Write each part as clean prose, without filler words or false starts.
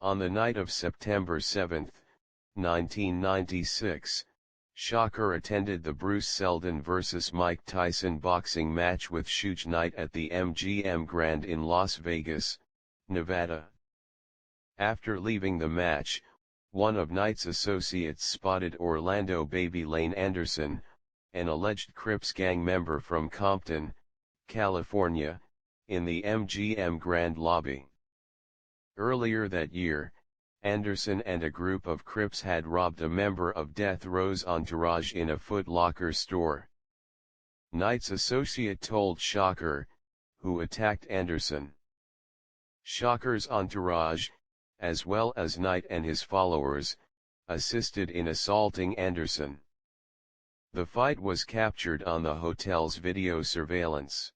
On the night of September 7, 1996, Shakur attended the Bruce Seldon vs. Mike Tyson boxing match with Suge Knight at the MGM Grand in Las Vegas, Nevada. After leaving the match, one of Knight's associates spotted Orlando Baby Lane Anderson, an alleged Crips gang member from Compton, California, in the MGM Grand lobby. Earlier that year, Anderson and a group of Crips had robbed a member of Death Row's entourage in a Foot Locker store. Knight's associate told Shakur, who attacked Anderson. Shakur's entourage, as well as Knight and his followers, assisted in assaulting Anderson. The fight was captured on the hotel's video surveillance.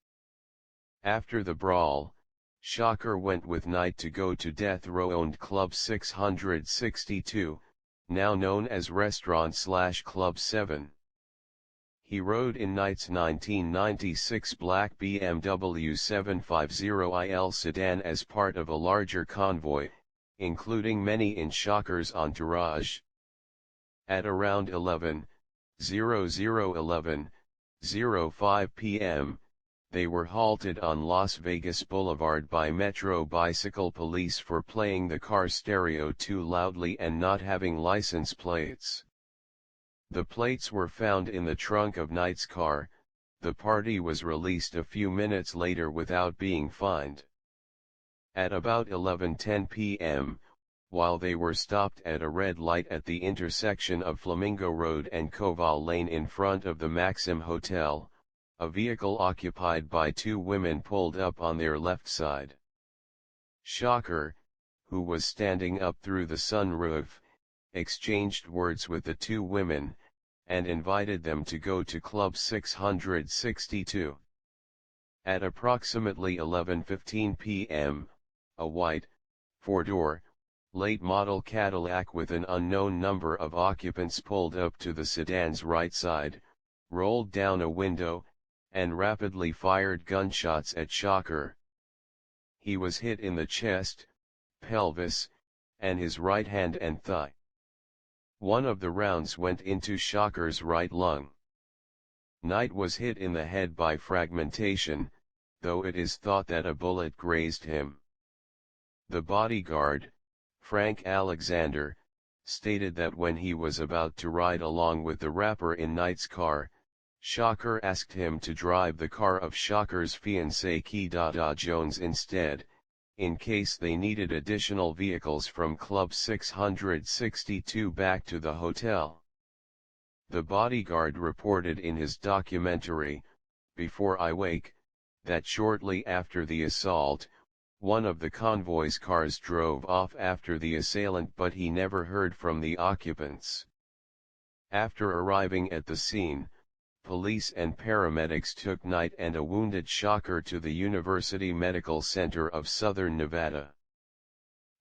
After the brawl, Shakur went with Knight to go to Death Row-owned Club 662, now known as Restaurant/Club 7. He rode in Knight's 1996 black BMW 750iL sedan as part of a larger convoy, including many in Shakur's entourage. At around 11:05 p.m., they were halted on Las Vegas Boulevard by Metro Bicycle Police for playing the car stereo too loudly and not having license plates. The plates were found in the trunk of Knight's car. The party was released a few minutes later without being fined. At about 11:10 p.m., while they were stopped at a red light at the intersection of Flamingo Road and Koval Lane in front of the Maxim Hotel, a vehicle occupied by two women pulled up on their left side. Shakur, who was standing up through the sunroof, exchanged words with the two women, and invited them to go to Club 662. At approximately 11:15 p.m., a white, four-door, late-model Cadillac with an unknown number of occupants pulled up to the sedan's right side, rolled down a window, and rapidly fired gunshots at Shakur. He was hit in the chest, pelvis, and his right hand and thigh. One of the rounds went into Shakur's right lung. Knight was hit in the head by fragmentation, though it is thought that a bullet grazed him. The bodyguard, Frank Alexander, stated that when he was about to ride along with the rapper in Knight's car, Shakur asked him to drive the car of Shakur's fiancée Kidada Jones instead, in case they needed additional vehicles from Club 662 back to the hotel. The bodyguard reported in his documentary, Before I Wake, that shortly after the assault, one of the convoy's cars drove off after the assailant, but he never heard from the occupants. After arriving at the scene, police and paramedics took Knight and a wounded Shakur to the University Medical Center of Southern Nevada.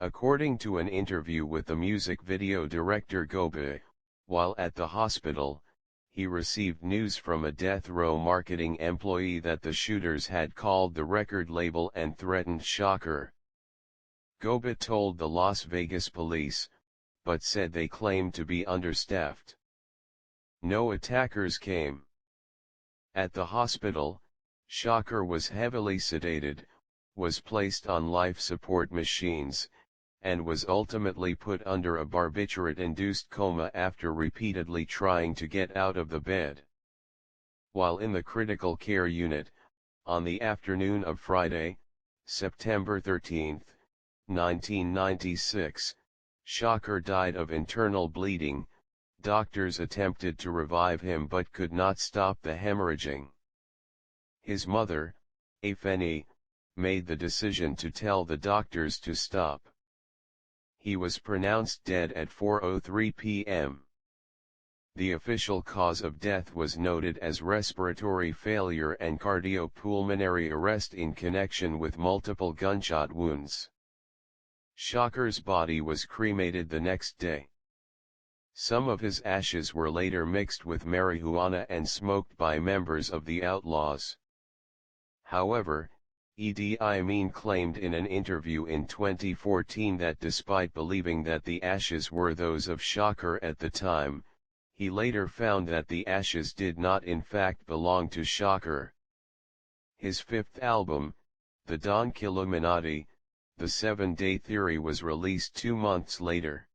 According to an interview with the music video director Gobe, while at the hospital, he received news from a Death Row marketing employee that the shooters had called the record label and threatened Shakur. Gobe told the Las Vegas police, but said they claimed to be understaffed. No attackers came. At the hospital, Shakur was heavily sedated, was placed on life support machines, and was ultimately put under a barbiturate-induced coma after repeatedly trying to get out of the bed. While in the critical care unit, on the afternoon of Friday, September 13, 1996, Shakur died of internal bleeding. Doctors attempted to revive him but could not stop the hemorrhaging. His mother, Afeni, made the decision to tell the doctors to stop. He was pronounced dead at 4:03 p.m. The official cause of death was noted as respiratory failure and cardiopulmonary arrest in connection with multiple gunshot wounds. Shakur's body was cremated the next day. Some of his ashes were later mixed with marijuana and smoked by members of the Outlaws. However, Idi Amin claimed in an interview in 2014 that despite believing that the ashes were those of Shakur at the time, he later found that the ashes did not in fact belong to Shakur. His fifth album, The Don Killuminati, The 7 Day Theory, was released 2 months later.